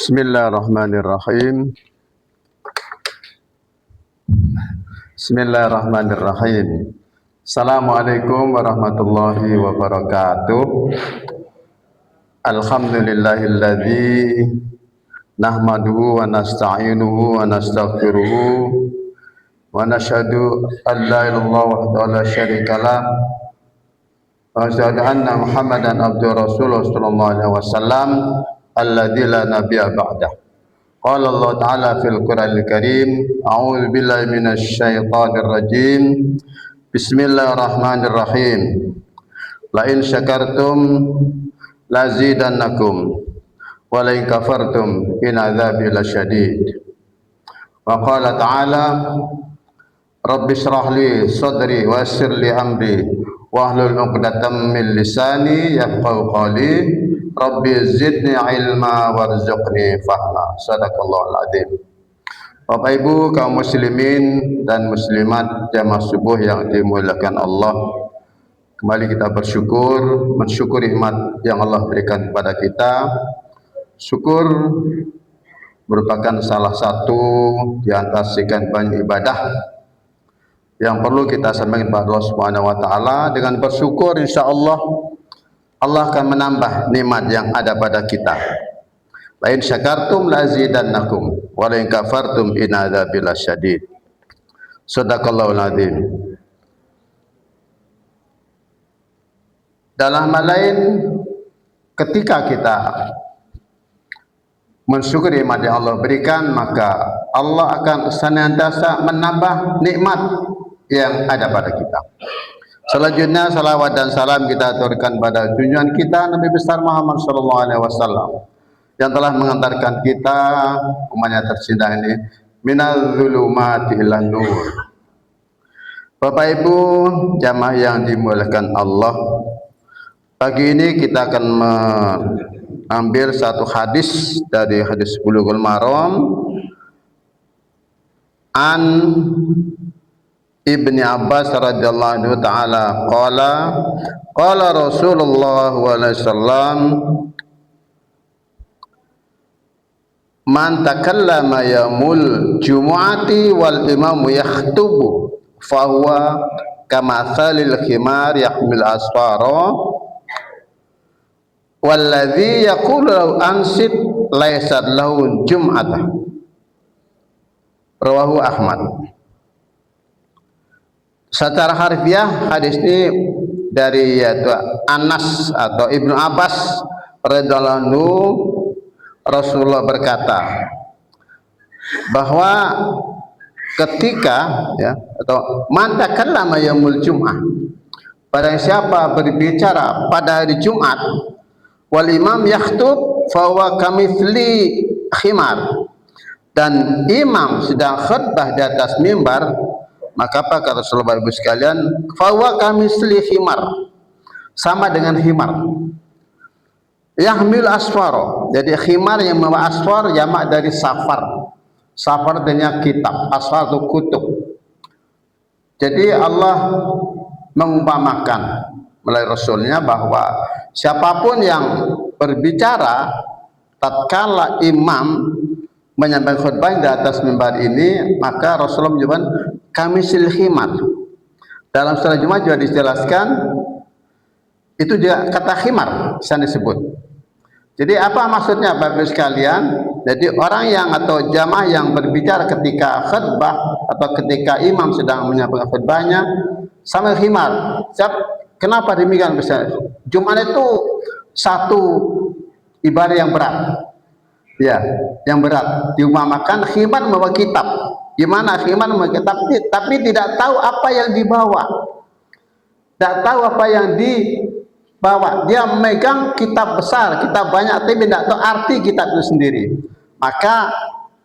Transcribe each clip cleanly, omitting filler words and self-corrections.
Bismillahirrahmanirrahim. Bismillahirrahmanirrahim. Assalamualaikum warahmatullahi wabarakatuh. Alhamdulillahilladzi nahmaduhu wa nasta'inuhu wa nastaghfiruhu wa nashhadu an la ilaha illallah wahdahu la syarikalah wa asyhadu anna Muhammadan abduhu rasuluh sallallahu alaihi wasallam alladzi la nabiyya ba'dah. Qala Allah Ta'ala fil Qur'anil Karim, a'udzu billahi minasy syaithanir rajim. Bismillahirrahmanirrahim. La in syakartum lazidannakum wa la in kafartum in adzabi lasyadid. Wa qala ta'ala, Rabbi shrah li sadri wa yassir li amri wa hlul 'uqdatam min lisani yafqahu qawli. Rabbi zidni ilma warzuqni fahma. Sadaqallahul adzim. Bapak Ibu kaum muslimin dan muslimat jamaah subuh yang dimuliakan Allah, kembali kita mensyukuri nikmat yang Allah berikan kepada kita. Syukur merupakan salah satu di antara sekian banyak ibadah yang perlu kita sampaikan kepada Allah Subhanahu wa taala. Dengan bersyukur insyaallah Allah akan menambah nikmat yang ada pada kita. La in syakartum lazidannakum wa la in kafartum in adzabi lasyadid. Shadaqallahul adzim. Dalam hal lain, ketika kita mensyukuri nikmat yang Allah berikan, maka Allah akan senantiasa menambah nikmat yang ada pada kita. Selanjutnya salawat dan salam kita aturkan pada junjungan kita Nabi besar Muhammad sallallahu alaihi wasallam yang telah mengantarkan kita umatnya tercinta ini minal zulumati ilan nur. Bapak Ibu jamaah yang dimuliakan Allah, pagi ini kita akan mengambil satu hadis dari hadis Bulughul Maram an Ibni Abbas radhiyallahu anhu ta'ala qala Rasulullah sallallahu alaihi wasallam man takallama yaumul jumu'ati wal imamu yakhutubu fahuwa kamathalil khimar yahmil asfara walladzi yaqulu lahu ansit laysat lahu jum'atah. Rawahu Ahmad. Secara harfiah hadis ini dari yaitu Anas atau Ibnu Abbas radhiyallahu anhu, Rasulullah berkata bahwa ketika atau man takallama yaumul jum'ah, barang siapa berbicara pada hari Jumat, wal imam yakhtub fa huwa kamitsli khimar, dan imam sedang khutbah di atas mimbar, maka apa kata Rasulullah Ibu sekalian, fawa kamisli himar, sama dengan himar. Yahmil asfaro, jadi himar yang membawa asfar jamak dari safar. Safar artinya kitab, asfar itu kutub. Jadi Allah mengumpamakan melalui Rasulnya bahwa siapapun yang berbicara tatkala imam menyampaikan khutbah di atas mimbar ini, maka Rasulullah menyebutkan kamisil khimar. Dalam surah Jumat juga dijelaskan, itu juga kata khimar bisa disebut. Jadi apa maksudnya Bapak Ibu sekalian? Jadi orang yang atau jamaah yang berbicara ketika khutbah atau ketika imam sedang menyampaikan khutbahnya sama khimar. Kenapa demikian? Jumat itu satu ibadah yang berat. Ya, yang berat. Diumpamakan khimar membawa kitab. Gimana khimar membawa kitab tapi tidak tahu apa yang dibawa. Tidak tahu apa yang dibawa. Dia memegang kitab besar, kitab banyak, tapi tidak tahu arti kitab itu sendiri. Maka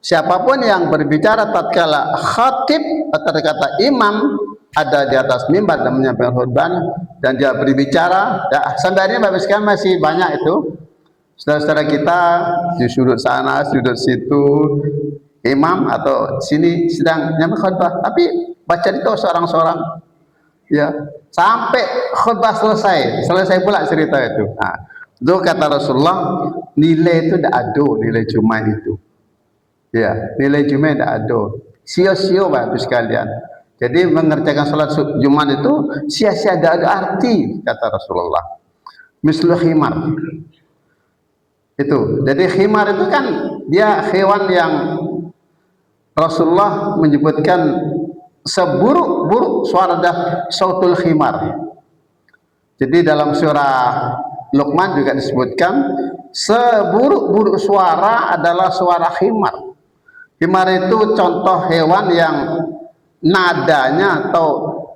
siapapun yang berbicara tatkala khatib atau kata imam ada di atas mimbar dan menyampaikan khutbah dan dia berbicara, ya, sampai ini Bapak sekalian masih banyak itu saudara-saudara kita di sudut sana, sudut situ, imam atau sini sedang menyampaikan khutbah, tapi baca itu seorang-seorang, ya, sampai khutbah selesai pula cerita itu. Nah, Itu kata Rasulullah, nilai itu tidak ada, nilai Jumat itu. Ya, nilai Jumat tidak ada. Sia-sia Bapak sekalian. Jadi mengerjakan salat Jumat itu sia-sia, tidak ada arti kata Rasulullah. Mislu khimar. Itu. Jadi khimar itu kan dia hewan yang Rasulullah menyebutkan seburuk-buruk suara dah sautul khimar. Jadi dalam surah Luqman juga disebutkan seburuk-buruk suara adalah suara khimar. Khimar itu contoh hewan yang nadanya atau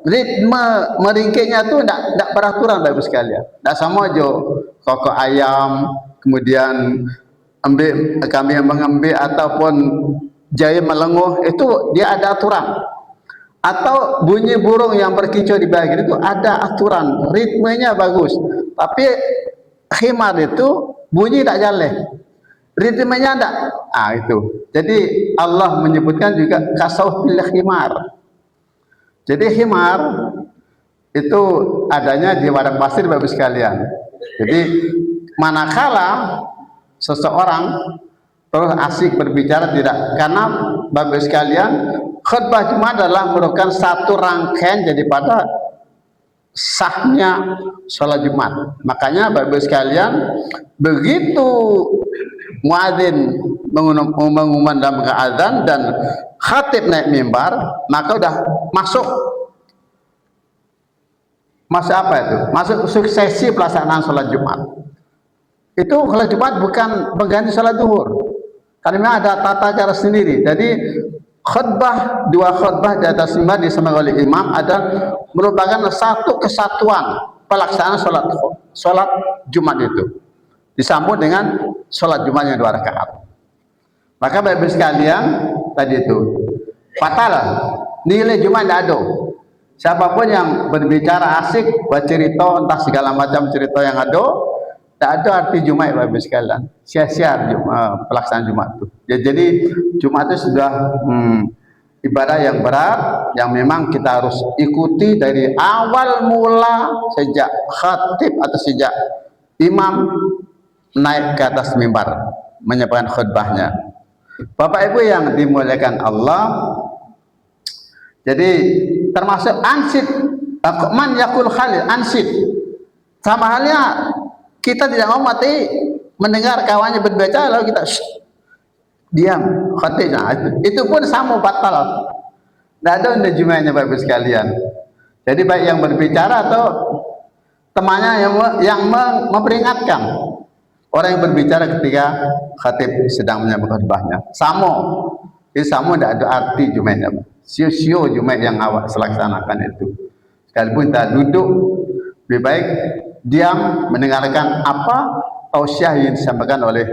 ritme meringkiknya itu tidak beraturan Bapak sekalian. Tidak sama aja kokok ayam, kemudian kami yang mengambil ataupun jaya melenguh, itu dia ada aturan. Atau bunyi burung yang berkicau di bagian itu ada aturan, ritmenya bagus. Tapi khimar itu bunyi tak jalan, ritmenya tidak. Itu. Jadi Allah menyebutkan juga kasautil khimar. Jadi khimar itu adanya di padang pasir Bapak sekalian. Jadi manakala seseorang terus asik berbicara tidak, karena Bapak sekalian khutbah Jumat adalah merupakan satu rangkaian daripada sahnya sholat Jumat. Makanya Bapak sekalian, begitu muadzin mengumandangkan azan dan khatib naik mimbar, maka udah masuk apa itu? Masuk suksesi pelaksanaan sholat Jumat. Itu sholat Jumat bukan pengganti sholat duhur, karena ada tata cara sendiri. Jadi khutbah, dua khutbah di atas mimbar disampaikan oleh imam ada merupakan satu kesatuan pelaksanaan sholat Jumat itu disambung dengan sholat Jumat yang 2 rakaat. Maka Bapak sekalian, tadi itu fatal, nilai Jumat tidak ada. Siapapun yang berbicara asik, bercerita entah segala macam cerita yang ada, tak ada arti Jumat Bapak sekalian. Sia-sia pelaksanaan Jumat itu. Jadi Jumat itu sudah ibadah yang berat, yang memang kita harus ikuti dari awal mula, sejak khatib atau sejak imam naik ke atas mimbar menyampaikan khutbahnya. Bapak Ibu yang dimuliakan Allah, jadi termasuk ansid, man yakul khalil, ansid. Sama halnya kita tidak mau mati mendengar kawannya berbicara lalu kita diam, khatib. Itu pun sama batal. Tidak ada Jumatnya Bapak sekalian. Jadi baik yang berbicara atau temannya yang memperingatkan. Orang yang berbicara ketika khatib sedang menyampaikan khutbahnya sama. Ini sama, tidak ada arti Jumatnya. Sio-sio Jumat yang awak selaksanakan itu. Sekalipun kita duduk, lebih baik diam mendengarkan apa tausiah yang disampaikan oleh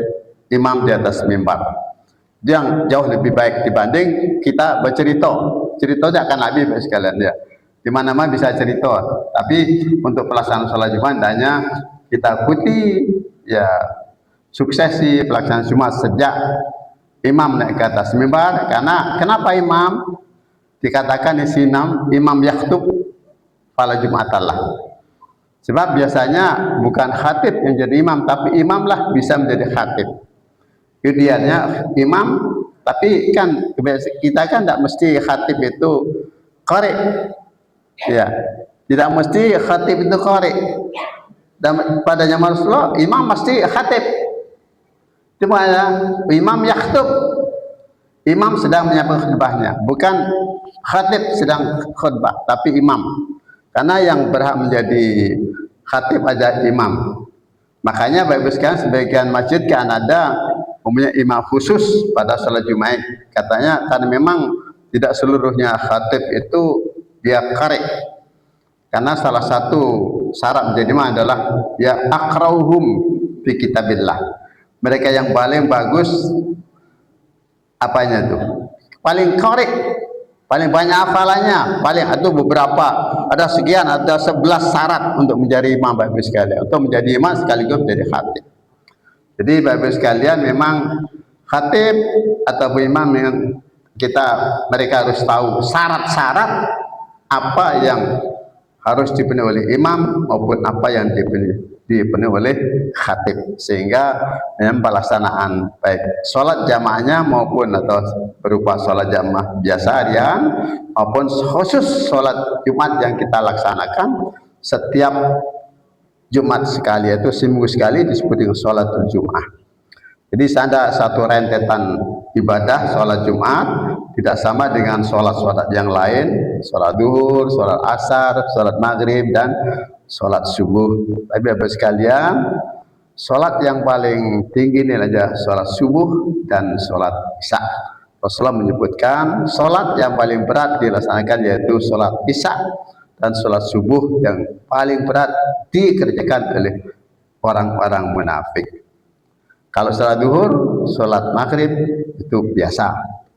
imam di atas mimbar. Yang jauh lebih baik dibanding kita bercerita. Ceritanya akan habis sekalian ya. Di mana-mana bisa cerita. Tapi untuk pelaksanaan sholat Jumat hanya kita ikuti ya suksesi pelaksanaan Jumat sejak imam naik ke atas mimbar. Karena kenapa imam dikatakan di sini imam yakhtub pada Jumat Allah? Sebab biasanya bukan khatib yang jadi imam, tapi imamlah bisa menjadi khatib. Idealnya imam, tapi kan kita kan tidak mesti khatib itu qari. Ya, tidak mesti khatib itu qari. Dan pada zaman Rasulullah imam mesti khatib. Cuma imam yakhtub, imam sedang menyampaikan khutbahnya, bukan khatib sedang khutbah, tapi imam. Karena yang berhak menjadi khatib adalah imam. Makanya Bapak sekalian, sebagian masjid kan ada punya imam khusus pada sholat Jumat. Katanya karena memang tidak seluruhnya khatib itu dia qari. Karena salah satu syarat menjadi imam adalah ya aqrauhum fi kitabillah. Mereka yang paling bagus apanya tuh? Paling qari, paling banyak hafalannya, paling ada beberapa, ada sekian, ada 11 syarat untuk menjadi imam Bapak sekalian. Untuk menjadi imam sekaligus menjadi khatib. Jadi Bapak sekalian, memang khatib atau imam yang mereka harus tahu syarat-syarat apa yang harus dipenuhi oleh imam maupun apa yang dipenuhi oleh khatib, sehingga yang pelaksanaan baik sholat jamaahnya maupun atau berupa sholat jamaah biasa harian maupun khusus sholat Jumat yang kita laksanakan setiap Jumat sekali, yaitu seminggu sekali, disebut dengan sholatul Jumat. Jadi ada satu rentetan ibadah sholat Jumat, tidak sama dengan sholat-sholat yang lain, sholat duhur, sholat asar, sholat maghrib, dan sholat subuh. Tapi Bapak sekalian, sholat yang paling tinggi ini aja sholat subuh dan sholat isya. Rasulullah menyebutkan sholat yang paling berat dilaksanakan yaitu sholat isya dan sholat subuh yang paling berat dikerjakan oleh orang-orang munafik. Kalau sholat duhur, sholat maghrib itu biasa,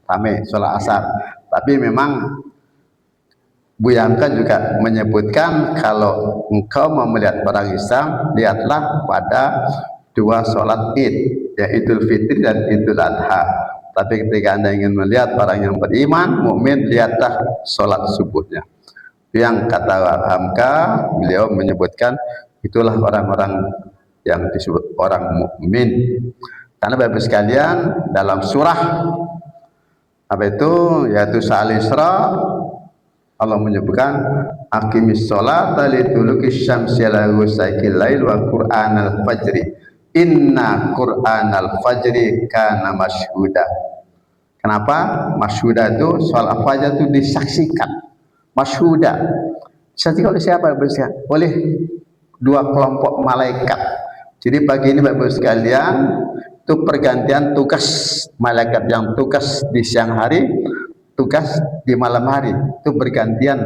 ramai, sholat asar. Tapi memang Buyangka juga menyebutkan kalau engkau mau melihat orang Islam, lihatlah pada dua sholat id, yaitu Idul Fitri dan Idul Adha. Tapi ketika Anda ingin melihat orang yang beriman, mukmin, lihatlah sholat subuhnya. Yang kata Hamka, beliau menyebutkan itulah orang-orang yang disebut orang mukmin. Karena Bapak sekalian, dalam surah apa itu, yaitu Al-Isra, Allah menyebutkan aqimis sholata liduluki syamsi ala ghusaqil lail wa qur'anal fajri inna qur'anal fajri kana masyhuda. Kenapa? Masyhuda itu sholat fajar itu disaksikan. Masyhuda disaksikan oleh siapa? Oleh dua kelompok malaikat. Jadi pagi ini Bapak sekalian, itu pergantian tugas malaikat yang tugas di siang hari, tugas di malam hari, itu bergantian.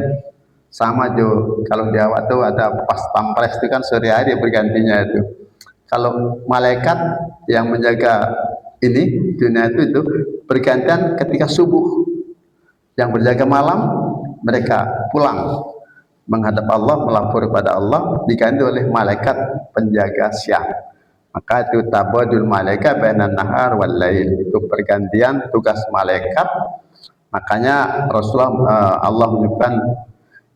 Sama jo, kalau di awak tuh ada pas pampres itu kan sore hari bergantinya itu. Kalau malaikat yang menjaga ini dunia itu bergantian ketika subuh. Yang berjaga malam mereka pulang menghadap Allah, melapor kepada Allah, diganti oleh malaikat penjaga siang. Maka itu tabadul malaikat bainan nahar wal lail, itu pergantian tugas malaikat. Makanya Rasulullah Allah menyebutkan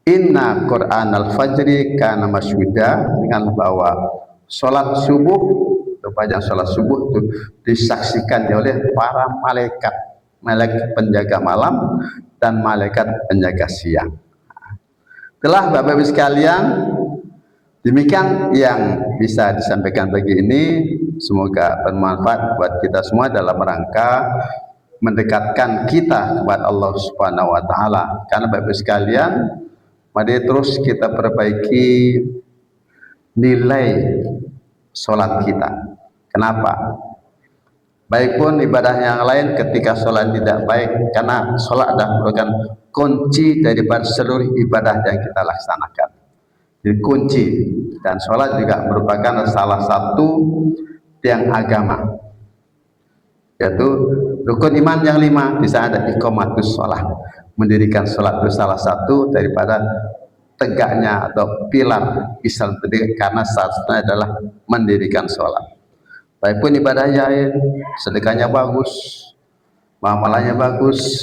inna Qur'anal fajri kana masyhuda, dengan bahwa sholat subuh, bacaan sholat subuh itu disaksikan oleh para malaikat, malaikat penjaga malam dan malaikat penjaga siang. Telah Bapak Ibu sekalian, demikian yang bisa disampaikan pagi ini. Semoga bermanfaat buat kita semua dalam rangka mendekatkan kita kepada Allah Subhanahu wa taala. Karena Bapak Ibu sekalian, mari terus kita perbaiki nilai sholat kita. Kenapa? Baik pun ibadah yang lain, ketika sholat tidak baik, karena sholat adalah merupakan kunci daripada seluruh ibadah yang kita laksanakan. Jadi kunci, dan sholat juga merupakan salah satu tiang agama, yaitu rukun iman yang 5. Bisa ada iqamatus sholat, mendirikan sholat itu salah satu daripada tegaknya atau pilar Islam, karena satunya adalah mendirikan sholat. Baik pun ibadah lain, sedekahnya bagus, amalannya bagus,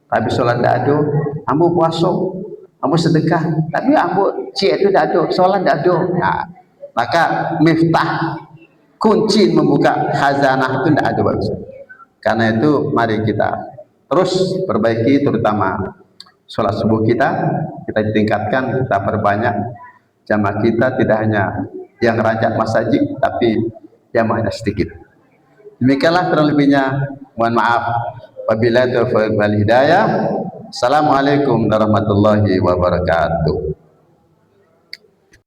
tapi sholat tidak ada, ambo puasa, ambo sedekah, tapi ambo cik itu tidak ada, sholat tidak ada. Nah, maka miftah, kunci membuka khazanah itu tidak ada bagus. Karena itu mari kita terus perbaiki, terutama sholat subuh kita tingkatkan, kita perbanyak jamaah kita, tidak hanya yang rancak masjid, tapi jamaahnya sedikit. Demikianlah kurang lebihnya, mohon maaf. Wabillahi taufiq wal hidayah. Assalamualaikum warahmatullahi wabarakatuh.